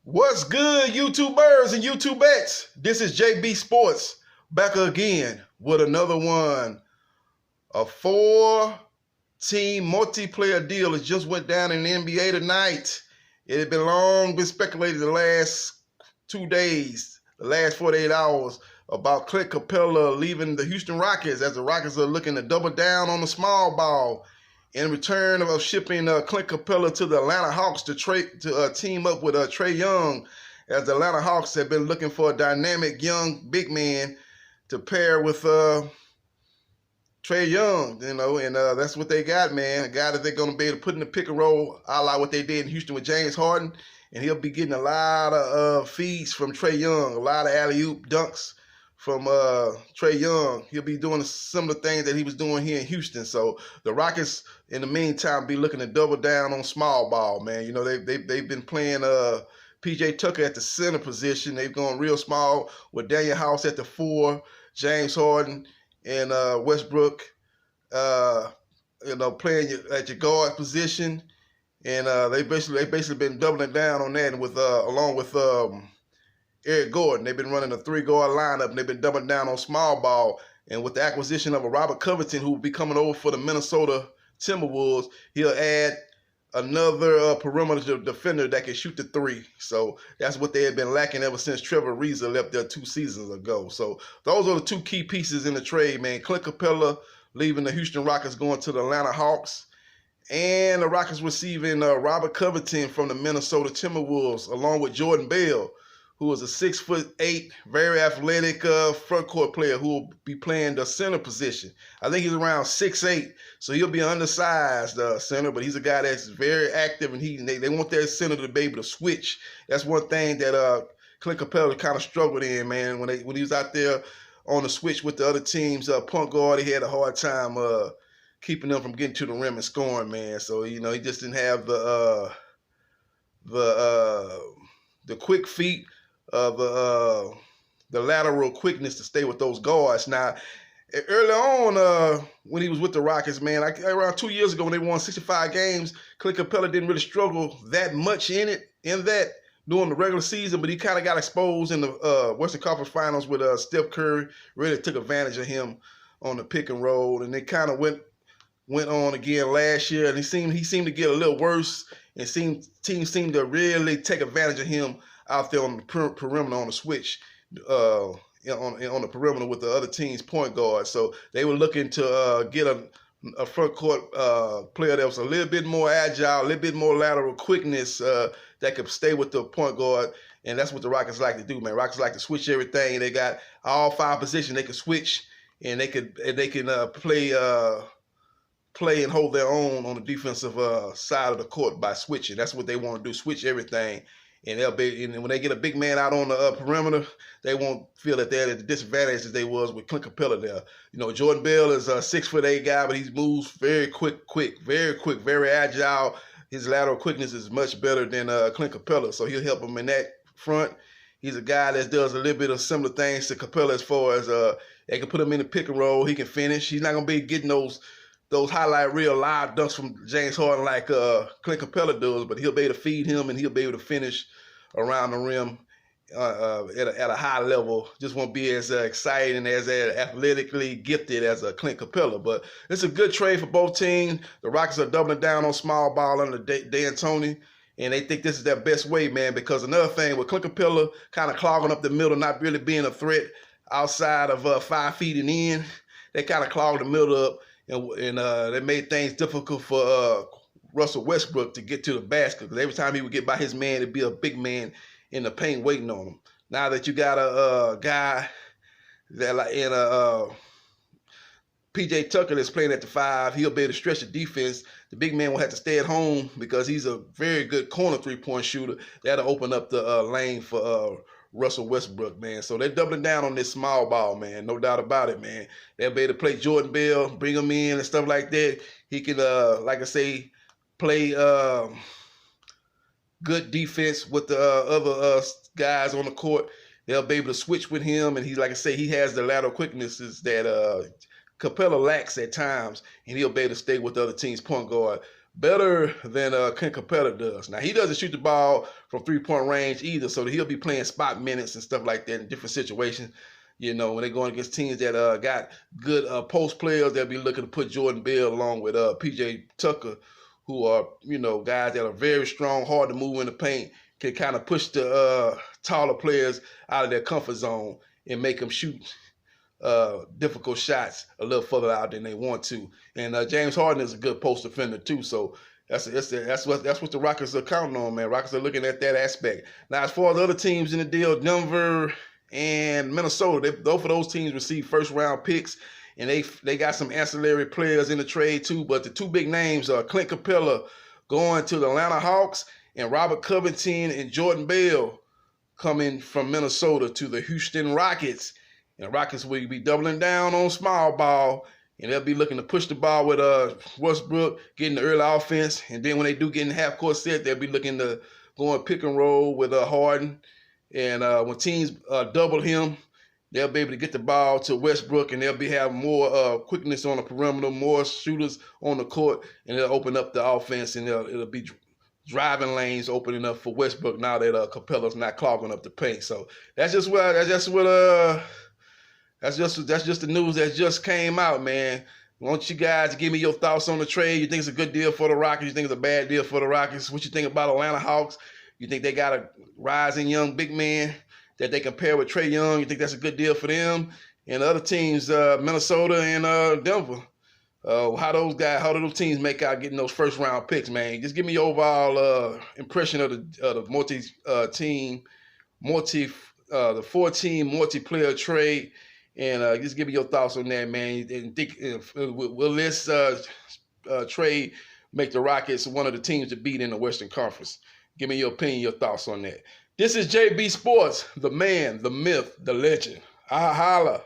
What's good, YouTubers and YouTubettes? This is JB Sports back again with another one. A 4-team multiplayer deal that just went down in the NBA tonight. It had been speculated the last 2 days, the last 48 hours, about Clint Capela leaving the Houston Rockets, as the Rockets are looking to double down on the small ball in return of shipping Clint Capela to the Atlanta Hawks to team up with Trae Young, as the Atlanta Hawks have been looking for a dynamic young big man to pair with Trae Young, and that's what they got, man. A guy that they're going to be able to put in the pick and roll, a la what they did in Houston with James Harden, and he'll be getting a lot of feeds from Trae Young, a lot of alley-oop dunks from Trae Young. He'll be doing similar things that he was doing here in Houston. So the Rockets, in the meantime, be looking to double down on small ball, man. You know, they've been playing P.J. Tucker at the center position. They've gone real small with Daniel House at the 4, James Harden and Westbrook, playing at your guard position. And they basically been doubling down on that, and with along with Eric Gordon. They've been running a 3-guard lineup, and they've been doubling down on small ball. And with the acquisition of a Robert Covington, who will be coming over for the Minnesota Timberwolves, he'll add another perimeter defender that can shoot the 3. So that's what they had been lacking ever since Trevor Ariza left there 2 seasons ago. So those are the 2 key pieces in the trade, man. Clint Capela leaving the Houston Rockets, going to the Atlanta Hawks, and the Rockets receiving Robert Covington from the Minnesota Timberwolves, along with Jordan Bell, who is a 6'8", very athletic front court player who will be playing the center position. I think he's around 6'8", so he'll be an undersized center, but he's a guy that's very active, and they want their center to be able to switch. That's one thing that Clint Capela kind of struggled in, man. When he was out there on the switch with the other team's point guard, he had a hard time keeping them from getting to the rim and scoring, man. So, he just didn't have the quick feet, the lateral quickness to stay with those guards. Now, early on, when he was with the Rockets, man, around 2 years ago when they won 65 games, Clint Capela didn't really struggle that much in that during the regular season, but he kind of got exposed in the Western Conference Finals with Steph Curry. Really took advantage of him on the pick and roll, and they kind of went on again last year, and he seemed to get a little worse, and teams seemed to really take advantage of him out there on the perimeter on the switch, on the perimeter with the other team's point guard. So they were looking to get a front court player that was a little bit more agile, a little bit more lateral quickness, that could stay with the point guard. And that's what the Rockets like to do, man. Rockets like to switch everything. They got all 5 positions they can switch, and they can play and hold their own on the defensive side of the court by switching. That's what they want to do, switch everything. And when they get a big man out on the perimeter, they won't feel that they're at the disadvantage as they was with Clint Capela there. Jordan Bell is a 6'8" guy, but he moves very quick, very agile. His lateral quickness is much better than Clint Capela, so he'll help him in that front. He's a guy that does a little bit of similar things to Capela as far as they can put him in the pick and roll. He can finish. He's not going to be getting those highlight reel live dunks from James Harden like Clint Capela does, but he'll be able to feed him, and he'll be able to finish around the rim at a high level. Just won't be as exciting, as athletically gifted as Clint Capela. But it's a good trade for both teams. The Rockets are doubling down on small ball under D'Antoni, and they think this is their best way, man, because another thing, with Clint Capela kind of clogging up the middle, not really being a threat outside of 5 feet and in, they kind of clogged the middle up, and they made things difficult for Russell Westbrook to get to the basket, because every time he would get by his man, it'd be a big man in the paint waiting on him. Now that you got a guy that like in P.J. Tucker that's playing at the 5, he'll be able to stretch the defense. The big man will have to stay at home because he's a very good corner 3-point shooter. That'll open up the lane for Russell Westbrook, man. So they're doubling down on this small ball, man. No doubt about it, man. They'll be able to play Jordan Bell, bring him in and stuff like that. He can, like I say, play good defense with the other guys on the court. They'll be able to switch with him, and like I say, he has the lateral quicknesses that Capela lacks at times, and he'll be able to stay with the other team's point guard better than Clint Capela does. Now, he doesn't shoot the ball from three-point range either, so he'll be playing spot minutes and stuff like that in different situations. You know, when they're going against teams that got good post players, they'll be looking to put Jordan Bell along with P.J. Tucker, who are, you know, guys that are very strong, hard to move in the paint, can kind of push the taller players out of their comfort zone and make them shoot difficult shots a little further out than they want to. And James Harden is a good post defender too. So that's what the Rockets are counting on, man. Rockets are looking at that aspect. Now, as far as other teams in the deal, Denver and Minnesota, both of those teams received first round picks, and they got some ancillary players in the trade too. But the two big names are Clint Capela going to the Atlanta Hawks, and Robert Covington and Jordan Bell coming from Minnesota to the Houston Rockets. And the Rockets will be doubling down on small ball, and they'll be looking to push the ball with Westbrook, getting the early offense. And then when they do get in the half-court set, they'll be looking to go and pick and roll with Harden. And when teams double him, they'll be able to get the ball to Westbrook, and they'll be having more quickness on the perimeter, more shooters on the court, and they'll open up the offense, and it'll be driving lanes opening up for Westbrook now that Capela's not clogging up the paint. So that's just the news that just came out, man. I want you guys to give me your thoughts on the trade. You think it's a good deal for the Rockets? You think it's a bad deal for the Rockets? What you think about Atlanta Hawks? You think they got a rising young big man that they can pair with Trae Young? You think that's a good deal for them? And the other teams, Minnesota and Denver, how do those teams make out getting those first round picks, man? Just give me your overall impression of the the 4-team multiplayer trade. And just give me your thoughts on that, man. And think, will this trade make the Rockets one of the teams to beat in the Western Conference? Give me your opinion, your thoughts on that. This is JB Sports, the man, the myth, the legend. Holla.